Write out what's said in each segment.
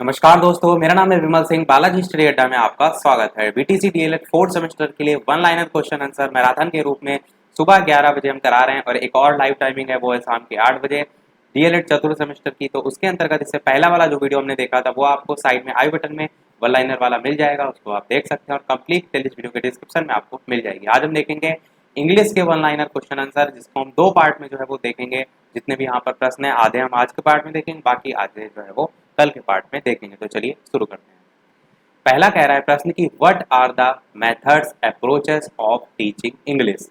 नमस्कार दोस्तों, मेरा नाम है विमल सिंह। बालाजी स्टडी अड्डा में आपका स्वागत है। बीटीसी डीएलएड फोर्थ सेमेस्टर के लिए one liner question answer marathon के रूप में सुबह 11 बजे हम करा रहे हैं और एक और लाइव टाइमिंग है वो है शाम के 8 बजे डीएलएड चतुर्थ सेमेस्टर की। तो उसके अंतर्गत इससे पहला वाला जो वीडियो हमने देखा था वो आपको साइड में आई बटन में वन लाइनर वाला मिल जाएगा, उसको आप देख सकते हैं और कंप्लीट प्लेलिस्ट वीडियो के डिस्क्रिप्शन में आपको मिल जाएगी। आज हम देखेंगे इंग्लिश के वन लाइनर क्वेश्चन आंसर, जिसको हम दो पार्ट में जो है वो देखेंगे। जितने भी यहाँ पर प्रश्न है आधे हम आज के पार्ट में देखेंगे, बाकी आधे जो है वो कल के पार्ट में देखेंगे। तो चलिए शुरू करते हैं। पहला कह रहा है प्रश्न की what are the methods approaches of teaching English.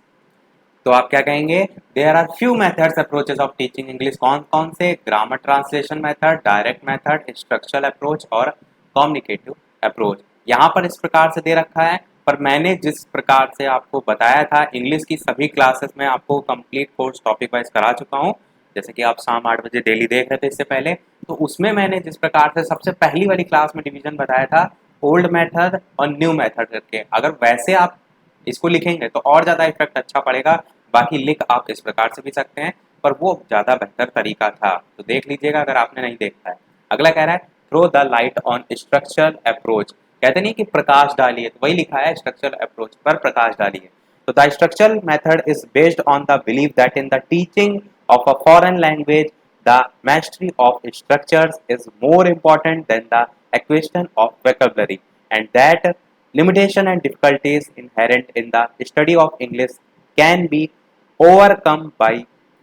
तो आप क्या कहेंगे? There are few methods approaches of teaching English. कौन कौन से? Grammar translation method, direct method, structural approach और कम्युनिकेटिव अप्रोच। यहाँ पर इस प्रकार से दे रखा है, पर मैंने जिस प्रकार से आपको बताया था इंग्लिश की सभी क्लासेस में आपको कंप्लीट कोर्स टॉपिक वाइज करा चुका हूँ। जैसे कि आप शाम 8 बजे डेली देख रहे थे इससे पहले, तो उसमें मैंने जिस प्रकार से सबसे पहली वाली क्लास में डिवीजन बताया था ओल्ड मेथड और न्यू मेथड करके, अगर वैसे आप इसको लिखेंगे तो और ज़्यादा इफेक्ट अच्छा पड़ेगा। बाकी लिख आप इस प्रकार से भी सकते हैं, पर वो ज़्यादा बेहतर तरीका था, तो देख लीजिएगा अगर आपने नहीं देखा है। अगला कह रहा है throw the light on structural approach. कहते नहीं कि प्रकाश डालिए, तो वही लिखा है स्ट्रक्चरल अप्रोच पर प्रकाश डालिए। तो the structural method is based on the belief that in the teaching of a foreign language, the mastery of structures is more important than the acquisition of vocabulary, and that limitation and difficulties inherent in the study of English can be overcome by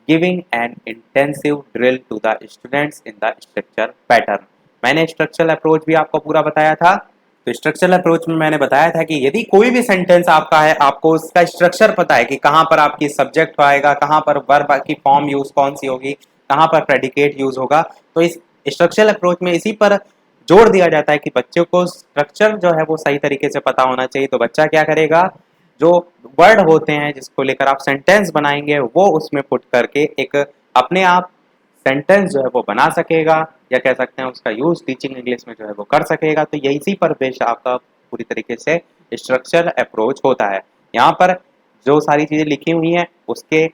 giving an intensive drill to the students in the structure pattern। मैंने structural approach भी आपको पूरा बताया था। तो structural approach में मैंने बताया था कि यदि कोई भी सेंटेंस आपका है, आपको उसका स्ट्रक्चर पता है कि कहाँ पर आपकी सब्जेक्ट आएगा, कहाँ पर वर्ब की फॉर्म यूज कौन सी होगी, कहाँ पर प्रेडिकेट यूज होगा, तो इस स्ट्रक्चरल अप्रोच में इसी पर जोर दिया जाता है कि बच्चों को स्ट्रक्चर जो है वो सही तरीके से पता होना चाहिए। तो बच्चा क्या करेगा, जो वर्ड होते हैं जिसको लेकर आप सेंटेंस बनाएंगे वो उसमें पुट करके एक अपने आप सेंटेंस जो है वो बना सकेगा, या कह सकते हैं उसका यूज टीचिंग इंग्लिश में जो है वो कर सकेगा। तो यही इसी पर बेस आपका पूरी तरीके से स्ट्रक्चरल अप्रोच होता है। यहाँ पर जो सारी चीजें लिखी हुई हैं उसके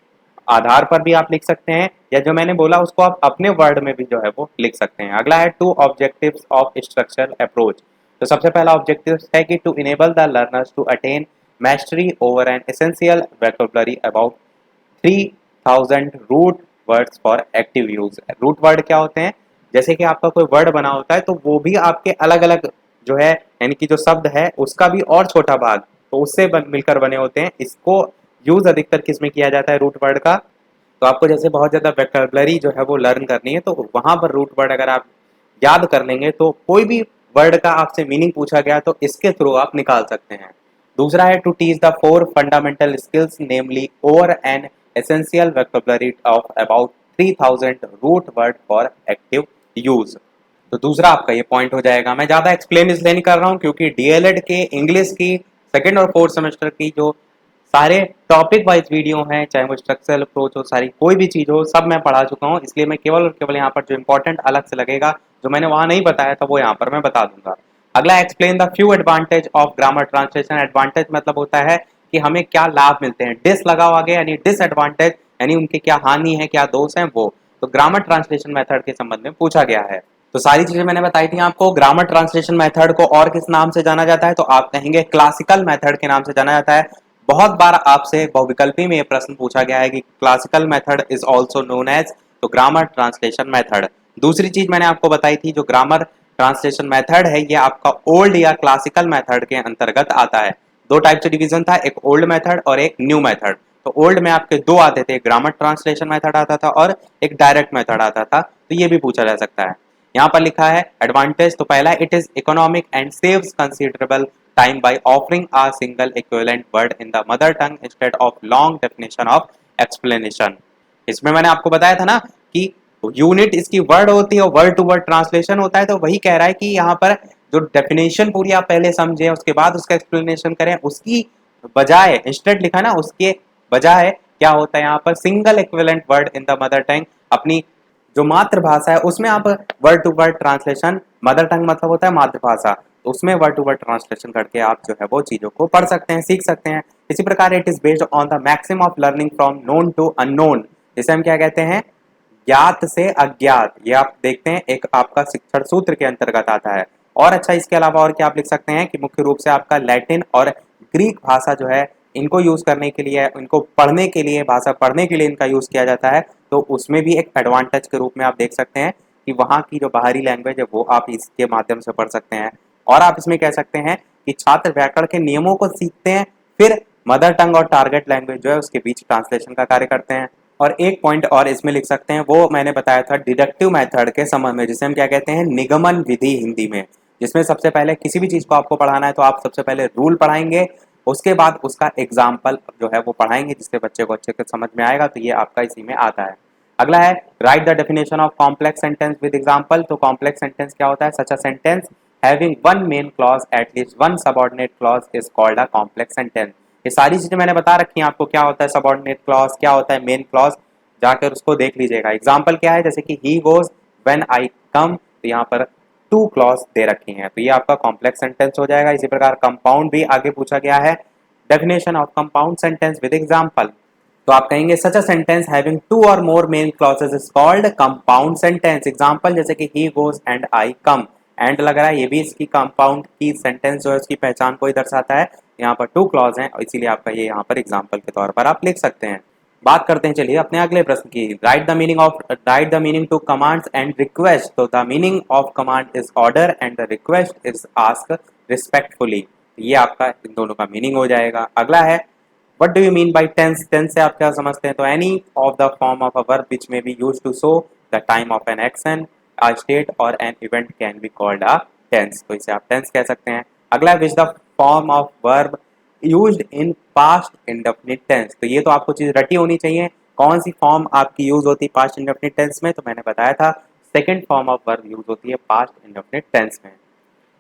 आधार पर भी आप लिख सकते हैं, या जो मैंने बोला उसको आप अपने वर्ड में भी जो है वो लिख सकते हैं। अगला है two objectives of structural approach. तो सबसे पहला ऑब्जेक्टिव है कि to enable the learners to attain mastery over an essential vocabulary about 3000 root words for active use। Root word क्या होते हैं? जैसे कि आपका कोई वर्ड बना होता है तो वो भी आपके अलग अलग जो है, यानी कि जो शब्द है उसका भी और छोटा भाग, तो उससे मिलकर बने होते हैं। इसको यूज अधिकतर किस में किया जाता है रूट वर्ड का? तो आपको जैसे बहुत ज़्यादा वोकैबुलरी जो है वो लर्न करनी है, तो वहाँ पर रूट वर्ड अगर आप याद कर लेंगे तो कोई भी वर्ड का आपसे मीनिंग पूछा गया तो इसके थ्रू आप निकाल सकते हैं। दूसरा है to teach the four fundamental skills namely over an essential vocabulary of about 3000 root word for active use. तो दूसरा आपका ये पॉइंट हो जाएगा। मैं ज़्यादा एक्सप्लेन इसलिए नहीं कर रहा हूँ क्योंकि डीएलएड के इंग्लिश की सेकेंड और फोर्थ सेमेस्टर की जो सारे टॉपिक वाइज वीडियो हैं, चाहे वो स्ट्रक्चरल अप्रोच हो, सारी कोई भी चीज़ हो, सब मैं पढ़ा चुका हूँ। इसलिए मैं केवल और केवल यहाँ पर जो इंपॉर्टेंट अलग से लगेगा, जो मैंने वहाँ नहीं बताया था वो यहाँ पर मैं बता दूंगा। अगला explain the few advantage of grammar translation. Advantage मतलब होता है कि हमें क्या लाभ मिलते हैं। डिस लगा हुआ आगे यानी डिसएडवांटेज, यानी उनके क्या हानि है, क्या दोष हैं वो। तो ग्रामर ट्रांसलेशन मेथड के संबंध में पूछा गया है। तो सारी चीजें मैंने बताई थी आपको। ग्रामर ट्रांसलेशन मेथड को और किस नाम से जाना जाता है? तो आप कहेंगे क्लासिकल मेथड के नाम से जाना जाता है। बहुत बार आपसे बहुविकल्पी में यह प्रश्न पूछा गया है कि classical method is also known as, तो ग्रामर ट्रांसलेशन मेथड। दूसरी चीज मैंने आपको बताई थी, जो ग्रामर ट्रांसलेशन मेथड है ये आपका ओल्ड या क्लासिकल मेथड के अंतर्गत आता है। दो टाइप से डिवीजन था, एक ओल्ड मेथड और एक न्यू मेथड। तो ओल्ड में आपके दो आते थे, ग्रामर ट्रांसलेशन मेथड आता था और एक डायरेक्ट मेथड आता था। तो ये भी पूछा जा सकता है। यहाँ पर लिखा है एडवांटेज, तो पहला it is economic and saves considerable time by offering a single equivalent word in the mother tongue instead of long definition of explanation। इसमें मैंने आपको बताया था ना कि यूनिट इसकी वर्ड होती है और वर्ड टू वर्ड ट्रांसलेशन होता है। तो वही कह रहा है कि यहाँ पर जो डेफिनेशन पूरी आप पहले समझें उसके बाद उसका एक्सप्लेनेशन करें, उसकी बजाय इंस्टेंट लिखा ना, उसके बजाय क्या होता है यहाँ पर single equivalent word in the mother tongue, अपनी जो मातृभाषा है उसमें आप word to word translation, mother tongue मतलब होता है मातृभाषा, तो उसमें वर्ड टू वर्ड ट्रांसलेशन करके आप जो है वो चीज़ों को पढ़ सकते हैं, सीख सकते हैं। इसी प्रकार it is based on the maxim of learning from known to unknown. जिसे हम क्या कहते हैं? ज्ञात से अज्ञात, ये आप देखते हैं एक आपका शिक्षण सूत्र के अंतर्गत आता है। और अच्छा, इसके अलावा और क्या आप लिख सकते हैं कि मुख्य रूप से आपका लैटिन और ग्रीक भाषा जो है इनको यूज करने के लिए, इनको पढ़ने के लिए, भाषा पढ़ने के लिए इनका यूज किया जाता है। तो उसमें भी एक एडवांटेज के रूप में आप देख सकते हैं कि वहाँ की जो बाहरी लैंग्वेज है वो आप इसके माध्यम से पढ़ सकते हैं। और आप इसमें कह सकते हैं कि छात्र व्याकरण के नियमों को सीखते हैं, फिर मदर टंग और टारगेट लैंग्वेज जो है उसके बीच ट्रांसलेशन का कार्य करते हैं। और एक पॉइंट और इसमें लिख सकते हैं, वो मैंने बताया था डिडक्टिव मेथड के संबंध में, जिसे हम क्या कहते हैं, निगमन विधि हिंदी में, जिसमें सबसे पहले किसी भी चीज को आपको पढ़ाना है तो आप सबसे पहले रूल पढ़ाएंगे, उसके बाद उसका एग्जाम्पल जो है वो पढ़ाएंगे जिससे बच्चे को अच्छे से समझ में आएगा। तो ये आपका इसी में आता है। अगला है write the definition of complex sentence with example. तो कॉम्प्लेक्स सेंटेंस क्या होता है? Such a sentence having one main clause at least one subordinate clause is called a complex sentence. ये सारी चीजें मैंने बता रखी हैं आपको, क्या होता है सबऑर्डिनेट क्लॉज, क्या होता है मेन क्लॉज, जाकर उसको देख लीजिएगा। एग्जाम्पल क्या है? जैसे कि ही गोज व्हेन आई कम, तो यहाँ पर टू क्लॉज दे रखी हैं, तो ये आपका कॉम्प्लेक्स सेंटेंस हो जाएगा। इसी प्रकार कंपाउंड भी आगे पूछा गया है, definition of compound sentence with example. तो आप कहेंगे such a sentence having two or more main clauses is called compound sentence. Example जैसे कि he goes and I come, and लग रहा है, ये भी इसकी कंपाउंड की सेंटेंस जो है उसकी पहचान को ही दर्शाता है। यहाँ पर टू क्लॉज हैं, इसीलिए आपका ये यहाँ पर एग्जाम्पल के तौर पर आप लिख सकते हैं। बात करते हैं चलिए अपने अगले प्रश्न की। Write the meaning to commands and request. तो the meaning of command is order and the request is ask respectfully. ये आपका इन दोनों का मीनिंग हो जाएगा। अगला है what do you mean by tense. Tense से आप क्या समझते हैं? तो any of the form of a verb which may be used to show the time of an action, a state or an event can be called a tense. तो इसे आप tense कह सकते हैं। अगला है which the form of verb used in past indefinite tense. तो ये तो आपको चीज रटी होनी चाहिए, कौन सी फॉर्म आपकी यूज होती है पास्ट इंडेफिनिट टेंस में? तो मैंने बताया था second form of verb use होती है पास्ट इंडेफिनिट टेंस में।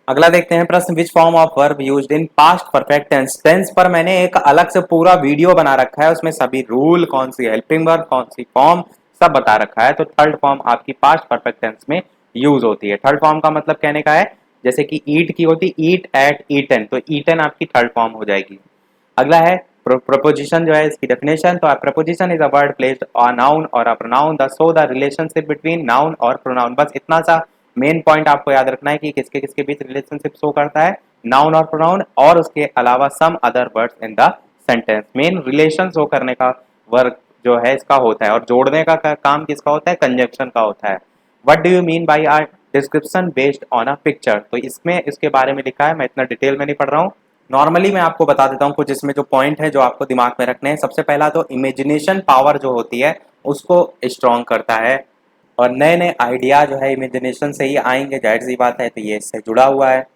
अगला देखते हैं प्रश्न, which form of verb used in past perfect tense. Tense पर मैंने एक अलग से पूरा वीडियो बना रखा है, उसमें सभी रूल, कौन सी हेल्पिंग वर्ब, कौन सी फॉर्म, सब बता रखा है। तो थर्ड फॉर्म आपकी पास्ट परफेक्ट टेंस में यूज होती है। थर्ड फॉर्म का मतलब कहने का है, जैसे कि ईट की होती ईट एट ईटन, तो ईटन आपकी थर्ड फॉर्म हो जाएगी। अगला है प्रपोजिशन जो है इसकी डेफिनेशन। तो preposition is a word placed on noun or a pronoun the show the relationship between noun or pronoun. बस इतना सा मेन पॉइंट आपको याद रखना है कि किसके किसके बीच रिलेशनशिप शो करता है, नाउन और प्रोनाउन, और उसके अलावा some other words in the sentence. Main relation show करने का वर्क जो है इसका होता है, और जोड़ने का काम किसका होता है? कंजंक्शन का होता है। What do you mean by are description based on a picture. तो इसमें इसके बारे में लिखा है, मैं इतना डिटेल में नहीं पढ़ रहा हूँ, नॉर्मली मैं आपको बता देता हूँ कुछ इसमें जो पॉइंट है जो आपको दिमाग में रखने हैं। सबसे पहला तो इमेजिनेशन पावर जो होती है उसको स्ट्रॉन्ग करता है, और नए नए आइडिया जो है इमेजिनेशन से ही आएंगे, जाहिर सी बात है, तो ये इससे जुड़ा हुआ है।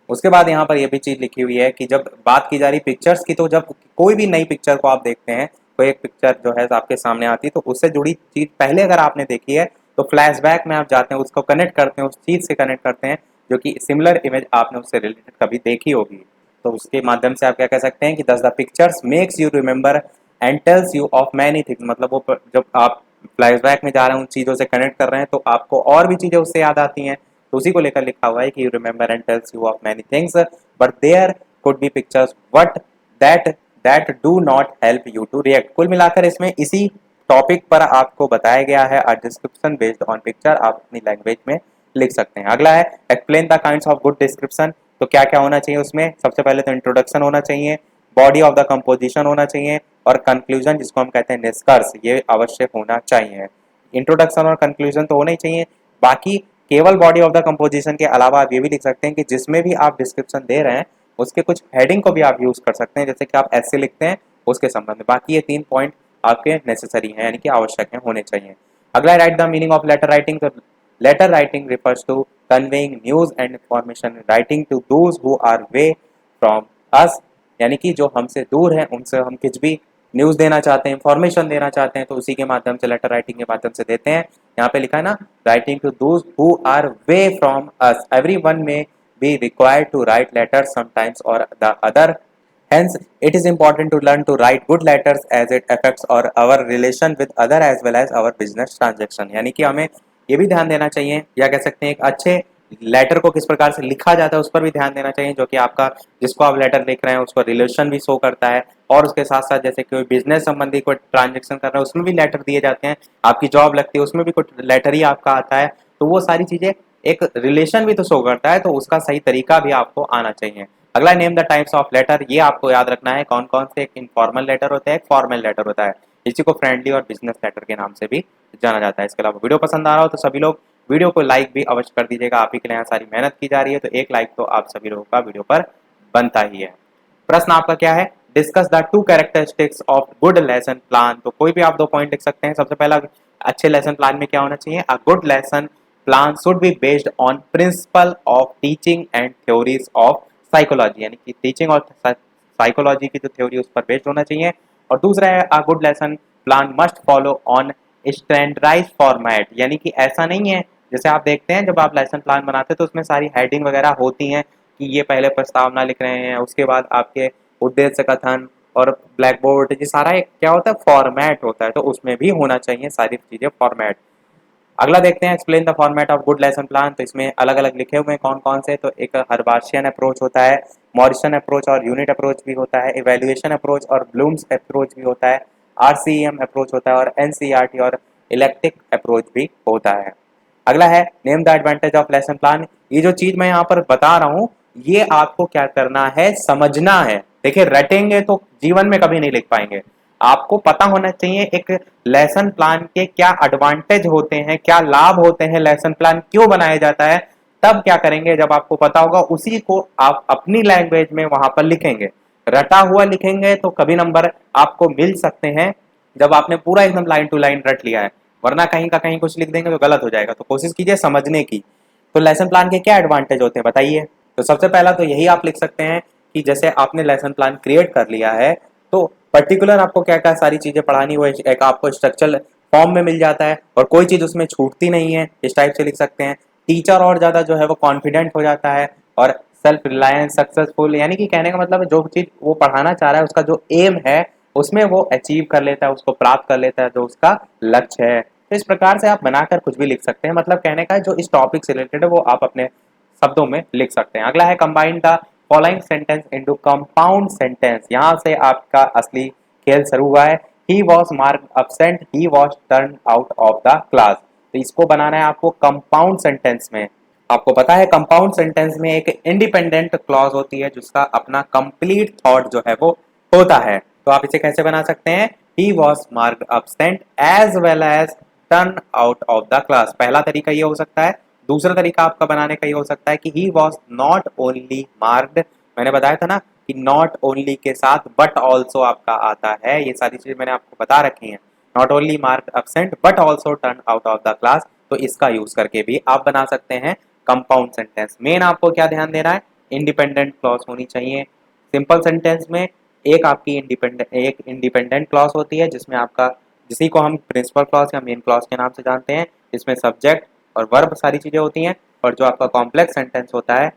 उसके बाद यहाँ पर ये भी चीज़ लिखी हुई है कि जब बात की जा रही पिक्चर्स की, तो जब कोई भी नई पिक्चर को आप देखते हैं, कोई एक पिक्चर जो है आपके सामने आती है, तो उससे जुड़ी चीज़ पहले अगर आपने देखी है तो फ्लैशबैक में आप जाते हैं, उसको कनेक्ट करते हैं, उस चीज़ से कनेक्ट करते हैं जो कि सिमिलर इमेज आपने उससे रिलेटेड कभी देखी होगी। तो उसके माध्यम से आप क्या कह सकते हैं कि दस the pictures makes you remember and tells you of many things. मतलब वो जब आप फ्लैशबैक में जा रहे हैं, उन चीज़ों से कनेक्ट कर रहे हैं, तो आपको और भी चीज़ें उससे याद आती हैं। तो उसी को लेकर लिखा हुआ है कि you remember and tells you of many things but there could be pictures but that that do not help you to react. कुल मिलाकर इसमें इसी टॉपिक पर आपको बताया गया है, a description based on picture, आप अपनी लैंग्वेज में लिख सकते हैं। अगला है explain the kinds of good description. तो क्या क्या होना चाहिए उसमें? सबसे पहले तो इंट्रोडक्शन होना चाहिए, बॉडी ऑफ द कंपोजिशन होना चाहिए, और कंक्लूजन जिसको हम कहते हैं निष्कर्ष, ये अवश्य होना चाहिए। इंट्रोडक्शन और कंक्लूजन तो होना ही चाहिए। बाकी केवल बॉडी ऑफ द कंपोजिशन के अलावा आप ये भी लिख सकते हैं कि जिसमें भी आप डिस्क्रिप्शन दे रहे हैं उसके कुछ हेडिंग को भी आप यूज कर सकते हैं, जैसे कि आप ऐसे लिखते हैं उसके संबंध में। बाकी ये 3 पॉइंट आपके नेसेसरी हैं, यानी कि आवश्यक हैं, होने चाहिए। अगला write the meaning of letter writing. तो letter writing refers to conveying news and information writing to those who are away from us, यानी कि जो हमसे दूर हैं उनसे हम कुछ भी न्यूज देना चाहते हैं, इंफॉर्मेशन देना चाहते हैं, तो उसी के माध्यम से, लेटर राइटिंग के माध्यम से देते हैं। यहाँ पे लिखा है ना, writing to those who are away from us, everyone may be required to write letters sometimes or the other, hence it is important to learn to write good letters as it affects our relation with other as well as our business transaction। यानी कि हमें ये भी ध्यान देना चाहिए, या कह सकते हैं एक अच्छे लेटर को किस प्रकार से लिखा जाता है उस पर भी ध्यान देना चाहिए, जो कि आपका जिसको आप लेटर लिख रहे हैं उसको रिलेशन भी शो करता है। और उसके साथ साथ जैसे कोई बिजनेस संबंधी कोई ट्रांजेक्शन कर रहे हैं उसमें भी लेटर दिए जाते हैं, आपकी जॉब लगती है उसमें भी कुछ लेटर ही आपका आता है। तो वो सारी चीजें एक रिलेशन भी तो शो करता है, तो उसका सही तरीका भी आपको आना चाहिए। अगला, name the types of letter, ये आपको याद रखना है कौन कौन से। एक इनफॉर्मल लेटर होता है, एक फॉर्मल लेटर होता है, इसी को फ्रेंडली और बिजनेस लेटर के नाम से भी जाना जाता है। इसके अलावा वीडियो पसंद आ रहा हो तो सभी लोग वीडियो को लाइक भी अवश्य कर दीजिएगा, आप ही के लिए यहाँ सारी मेहनत की जा रही है, तो एक लाइक तो आप सभी लोगों का वीडियो पर बनता ही है। प्रश्न आपका क्या है, discuss the two characteristics of good lesson plan. तो कोई भी आप 2 पॉइंट लिख सकते हैं। सबसे पहला, अच्छे लेसन प्लान में क्या होना चाहिए, अ good lesson plan should be based on principle of teaching and theories of psychology, यानी कि टीचिंग और साइकोलॉजी की जो थ्योरी उस पर बेस्ड होना चाहिए। और दूसरा है, a good lesson plan must follow on standardise format, यानी कि ऐसा नहीं है जैसे आप देखते हैं जब आप लेसन प्लान बनाते हैं तो उसमें सारी हेडिंग वगैरह होती हैं कि ये पहले प्रस्तावना लिख रहे हैं, उसके बाद आपके उद्देश्य कथन और ब्लैक बोर्ड, ये सारा एक क्या होता है, फॉर्मेट होता है, तो उसमें भी होना चाहिए सारी चीजें फॉर्मेट। अगला देखते हैं, explain the format of good lesson plan. तो इसमें अलग अलग लिखे हुए हैं कौन कौन से। तो एक हर्बाशियन अप्रोच होता है, मॉरिसन अप्रोच और यूनिट अप्रोच भी होता है, इवेल्युएशन अप्रोच और ब्लूम्स अप्रोच भी होता है, आरसीएम अप्रोच होता है और एनसीईआरटी और इलेक्ट्रिक अप्रोच भी होता है। अगला है, name the advantage of lesson plan. ये जो चीज मैं यहाँ पर बता रहा हूँ ये आपको क्या करना है, समझना है। देखिए, रटेंगे तो जीवन में कभी नहीं लिख पाएंगे। आपको पता होना चाहिए एक लेसन प्लान के क्या एडवांटेज होते हैं, क्या लाभ होते हैं, लेसन प्लान क्यों बनाया जाता है। तब क्या करेंगे, जब आपको पता होगा उसी को आप अपनी लैंग्वेज में वहां पर लिखेंगे। रटा हुआ लिखेंगे तो कभी नंबर आपको मिल सकते हैं जब आपने पूरा एकदम लाइन टू लाइन रट लिया है, वरना कहीं का कहीं कुछ लिख देंगे तो गलत हो जाएगा। तो कोशिश कीजिए समझने की। तो लेसन प्लान के क्या एडवांटेज होते हैं बताइए। तो सबसे पहला तो यही आप लिख सकते हैं कि जैसे आपने लेसन प्लान क्रिएट कर लिया है तो पर्टिकुलर आपको क्या क्या सारी चीजें पढ़ानी, वो एक आपको स्ट्रक्चर फॉर्म में मिल जाता है और कोई चीज उसमें छूटती नहीं है, इस टाइप से लिख सकते हैं। टीचर और ज्यादा जो है वो कॉन्फिडेंट हो जाता है और सेल्फ रिलायंस सक्सेसफुल, यानी कि कहने का मतलब जो चीज वो पढ़ाना चाह रहा है उसका जो एम है उसमें वो अचीव कर लेता है, उसको प्राप्त कर लेता है जो उसका लक्ष्य है। तो इस प्रकार से आप बनाकर कुछ भी लिख सकते हैं, मतलब कहने का जो इस टॉपिक से रिलेटेड है वो आप अपने शब्दों में लिख सकते हैं। अगला है, combine the following sentence into compound sentence. यहाँ से आपका असली खेल शुरू हुआ है। He was mark absent, he was turn out of the class. तो इसको बनाना है आपको कंपाउंड सेंटेंस में। आपको पता है कंपाउंड सेंटेंस में एक इंडिपेंडेंट क्लॉज होती है जिसका अपना कंप्लीट थॉट जो है वो होता है। तो आप इसे कैसे बना सकते हैं, he was marked absent as well as turn out of the class. पहला तरीका ये हो सकता है। दूसरा तरीका आपका बनाने का ये हो सकता है कि he was not only marked, मैंने बताया था ना कि नॉट ओनली के साथ बट ऑल्सो आपका आता है, ये सारी चीजें मैंने आपको बता रखी हैं। Not only marked absent but also turn out of the class, तो इसका यूज करके भी आप बना सकते हैं कंपाउंड सेंटेंस। मेन आपको क्या ध्यान देना है, इंडिपेंडेंट क्लॉज होनी चाहिए। सिंपल सेंटेंस में एक इंडिपेंडेंट क्लॉज होती है जिसमें आपका, जिसी को हम प्रिंसिपल क्लॉज या मेन क्लॉज के नाम से जानते हैं, जिसमें सब्जेक्ट और वर्ब सारी चीजें होती हैं। और जो आपका कॉम्प्लेक्स सेंटेंस होता है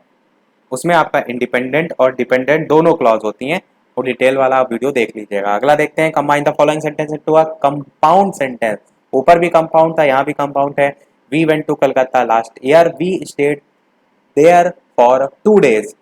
उसमें आपका इंडिपेंडेंट और डिपेंडेंट दोनों क्लॉज होती हैं। वो डिटेल वाला आप वीडियो देख लीजिएगा। अगला देखते हैं, combine the following sentence into a compound sentence. ऊपर भी कंपाउंड था, यहाँ भी कंपाउंड है। We went to Calcutta last year, we stayed there for 2 days।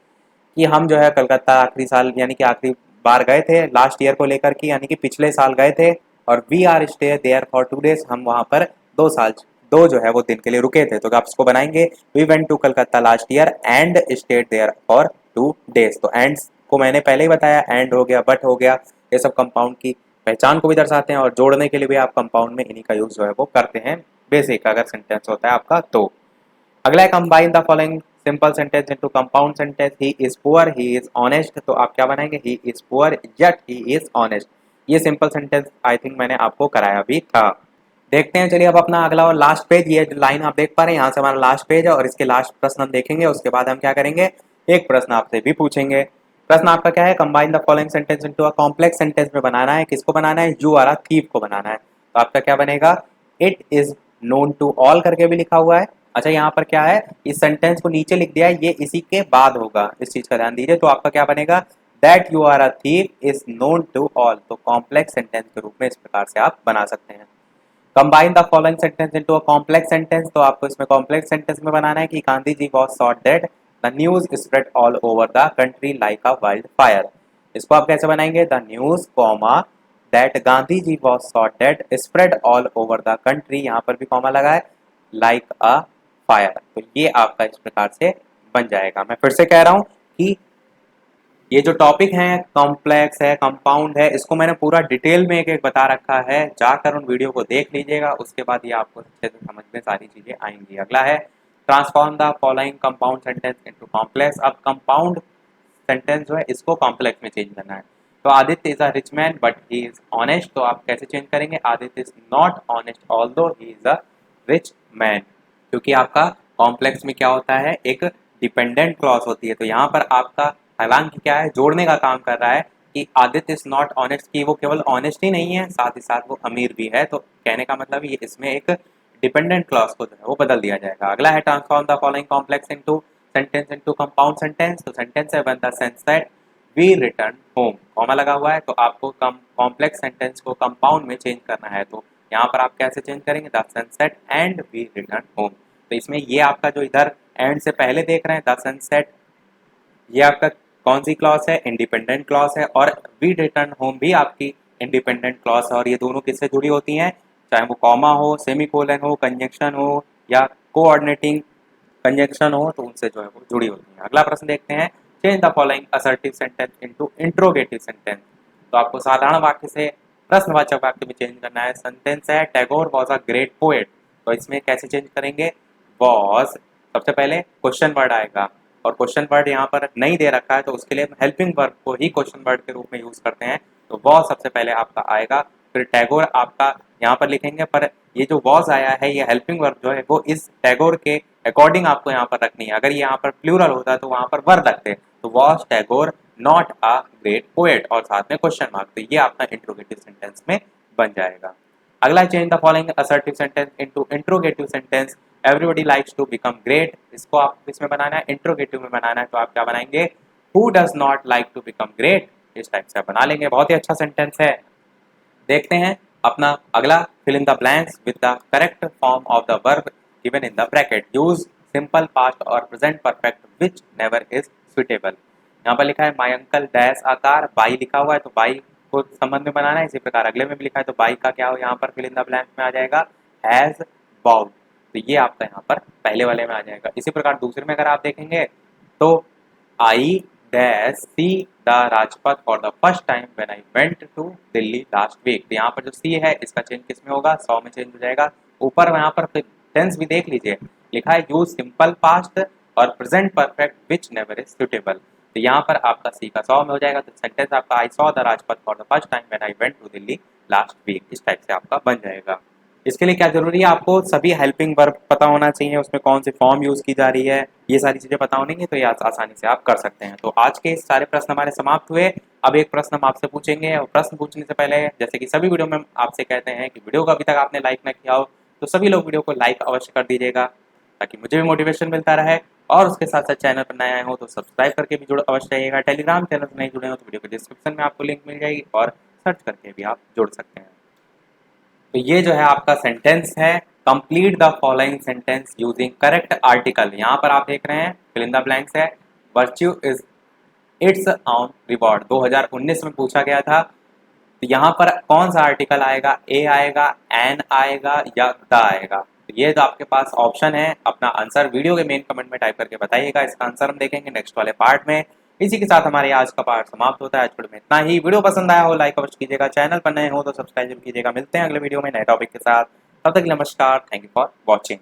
कि हम जो है कलकत्ता आखिरी साल यानी कि आखिरी बार गए थे, लास्ट ईयर को लेकर के यानी कि पिछले साल गए थे। और we are stay there for 2 days, हम वहां पर 2 साल, दो जो है वो दिन के लिए रुके थे। तो आप इसको बनाएंगे, we went to Calcutta last year and stayed there for 2 days। तो एंड को मैंने पहले ही बताया, एंड हो गया, बट हो गया, ये सब कंपाउंड की पहचान को भी दर्शाते हैं और जोड़ने के लिए भी आप कंपाउंड में इन्हीं का यूज जो है वो करते हैं बेसिक अगर सेंटेंस होता है आपका तो। अगला है, combine the following simple sentence into compound sentence. He is poor, he is honest. तो आप क्या बनाएंगे, he is poor yet he is honest. ये सिंपल सेंटेंस आई थिंक मैंने आपको कराया भी था। देखते हैं, चलिए अब अपना अगला और लास्ट पेज, ये लाइन आप देख पा रहे हैं यहाँ से हमारा लास्ट पेज है और इसके लास्ट प्रश्न हम देखेंगे। उसके बाद हम क्या करेंगे, एक प्रश्न आपसे भी पूछेंगे। प्रश्न आपका क्या है, combine the following sentence into a complex sentence में बनाना है। किसको बनाना है, यू आर अ थीफ को बनाना है। तो आपका क्या बनेगा, it is known to all करके भी लिखा हुआ है। अच्छा, यहाँ पर क्या है, इस सेंटेंस को नीचे लिख दिया है, ये इसी के बाद होगा, इस चीज का ध्यान दीजिए। तो आपका क्या बनेगा, that you are a thief is known to all. तो कॉम्प्लेक्स सेंटेंस के रूप में इस प्रकार से आप बना सकते हैं। Combine the following sentence into a complex sentence, तो आपको इसमें कॉम्प्लेक्स सेंटेंस में बनाना है कि Gandhi ji was shot dead, the news spread all over the country like a wild fire. इसको आप कैसे बनाएंगे, the news comma that Gandhi ji was shot dead spread all over the country, यहाँ पर भी कॉमा लगा है, लाइक अ फायर। तो ये आपका इस प्रकार से बन जाएगा। मैं फिर से कह रहा हूं कि ये जो टॉपिक है कॉम्प्लेक्स है, कंपाउंड है, इसको मैंने पूरा डिटेल में एक एक बता रखा है, जाकर उन वीडियो को देख लीजिएगा, उसके बाद ये आपको अच्छे से समझ में सारी चीजें आएंगी। अगला है transform the following compound sentence into complex. अब कंपाउंड सेंटेंस जो है इसको कॉम्प्लेक्स में चेंज करना है। तो Aditya is a rich man but he is honest, तो आप कैसे चेंज करेंगे, Aditya is not honest although he is a rich man. क्योंकि आपका कॉम्प्लेक्स में क्या होता है, एक डिपेंडेंट क्लॉज होती है, तो यहाँ पर आपका हालांकि क्या है, जोड़ने का काम कर रहा है कि आदित्य इज नॉट ऑनेस्ट, की वो केवल ऑनेस्ट ही नहीं है, साथ ही साथ वो अमीर भी है। तो कहने का मतलब ये इसमें एक डिपेंडेंट क्लॉज को जो है वो बदल दिया जाएगा। अगला है transform the following complex into sentence into compound sentence. तो सेंटेंस है when the sense that we return home, comma लगा हुआ है, तो आपको कॉम्प्लेक्स सेंटेंस को कंपाउंड में चेंज करना है। तो यहाँ पर आप कैसे चेंज करेंगे, the sunset and we return home. तो इसमें ये आपका जो इधर एंड से पहले देख रहे हैं द सनसेट, ये आपका कौन सी क्लॉज है, इंडिपेंडेंट क्लॉज है, और वी रिटर्न होम भी आपकी इंडिपेंडेंट क्लॉज है। और ये दोनों किससे जुड़ी होती हैं, चाहे वो कॉमा हो, सेमीकोलन हो, कंजंक्शन हो या कोऑर्डिनेटिंग कंजंक्शन हो, तो उनसे जो है वो जुड़ी होती हैं। अगला प्रश्न देखते हैं, change the following assertive sentence into interrogative sentence. तो आपको साधारण वाक्य से प्रश्नवाचक वाक्य में चेंज करना है। सेंटेंस है Tagore was a great poet, तो इसमें कैसे चेंज करेंगे, वॉज सबसे पहले क्वेश्चन वर्ड आएगा, और क्वेश्चन वर्ड यहाँ पर नहीं दे रखा है, तो उसके लिए हेल्पिंग वर्ब को ही क्वेश्चन वर्ड के रूप में यूज करते हैं। तो वॉज सबसे पहले आपका आएगा, फिर टैगोर आपका यहाँ पर लिखेंगे, पर ये जो वॉज आया है ये हेल्पिंग वर्ब जो है वो इस टैगोर के अकॉर्डिंग आपको यहाँ पर रखनी है। अगर ये यहाँ पर प्लूरल होता तो वहां पर वर्ब रखते, तो was Tagore not a great poet और साथ में क्वेश्चन मार्क, तो ये आपका इंट्रोगेटिव सेंटेंस में बन जाएगा। अगला change the following assertive sentence into interrogative sentence. Everybody likes to become great, इसको आप इसमें बनाना है, इंट्रोगेटिव में बनाना है, तो आप क्या बनाएंगे, who does not like to become great, इस टाइप से आप बना लेंगे। बहुत ही अच्छा सेंटेंस है। देखते हैं अपना अगला, fill in the blanks with the correct form of the verb given in the bracket, use simple past or present perfect whichever is suitable. यहाँ पर लिखा है माई अंकल डैश आकार, बाई लिखा हुआ है, तो बाई को संबंध में बनाना है। इसी प्रकार अगले में भी लिखा है, तो बाई का क्या हो, यहाँ पर फिल इन द ब्लैंक में आ जाएगा हैज बाउड, तो ये आपका यहाँ पर पहले वाले में आ जाएगा। इसी प्रकार दूसरे में अगर आप देखेंगे तो I dash see the Rajpath for the first time when I went to Delhi last week, तो यहाँ पर जो सी है इसका चेंज किस में होगा, सौ में चेंज हो जाएगा। ऊपर यहाँ पर टेंस भी देख लीजिए, लिखा है use simple past or present perfect whichever is suitable, तो यहाँ पर आपका सी का 100 में हो जाएगा। तो सेंटेंस आपका I saw the Rajpath for the first time when I went to Delhi last week, इस टाइप से आपका बन जाएगा। इसके लिए क्या जरूरी है, आपको सभी हेल्पिंग वर्ब पता होना चाहिए, उसमें कौन सी फॉर्म यूज की जा रही है, ये सारी चीजें पता होंगी तो ये आसानी से आप कर सकते हैं। तो आज के सारे प्रश्न हमारे समाप्त हुए। अब एक प्रश्न हम आपसे पूछेंगे, और प्रश्न पूछने से पहले जैसे कि सभी वीडियो में हम आपसे कहते हैं कि वीडियो को अभी तक आपने लाइक ना किया हो तो सभी लोग वीडियो को लाइक अवश्य कर दीजिएगा, ताकि मुझे भी मोटिवेशन मिलता रहे। और उसके साथ साथ चैनल पर नए आए हो तो सब्सक्राइब करके भी जुड़ अवश्य जाइएगा। टेलीग्राम चैनल से नहीं जुड़े हो तो वीडियो के डिस्क्रिप्शन में आपको लिंक मिल जाएगी, और सर्च करके भी आप जुड़ सकते हैं। तो ये जो है आपका सेंटेंस है, complete the following sentence using correct article. यहाँ पर आप देख रहे हैं फिल इन द ब्लैंक्स है, virtue is it's on reward, 2019 में पूछा गया था। तो यहाँ पर कौन सा आर्टिकल आएगा, ए आएगा, एन आएगा या द आएगा, तो ये तो आपके पास ऑप्शन है। अपना आंसर वीडियो के मेन कमेंट में टाइप करके बताइएगा, इसका आंसर हम देखेंगे नेक्स्ट वाले पार्ट में। इसी के साथ हमारे आज का पार्ट समाप्त होता है। आज वीडियो में इतना ही। वीडियो पसंद आया हो लाइक अवश्य कीजिएगा, चैनल पर नए हो तो सब्सक्राइब कीजिएगा। मिलते हैं अगले वीडियो में नए टॉपिक के साथ, तब तक नमस्कार, थैंक यू फॉर वॉचिंग।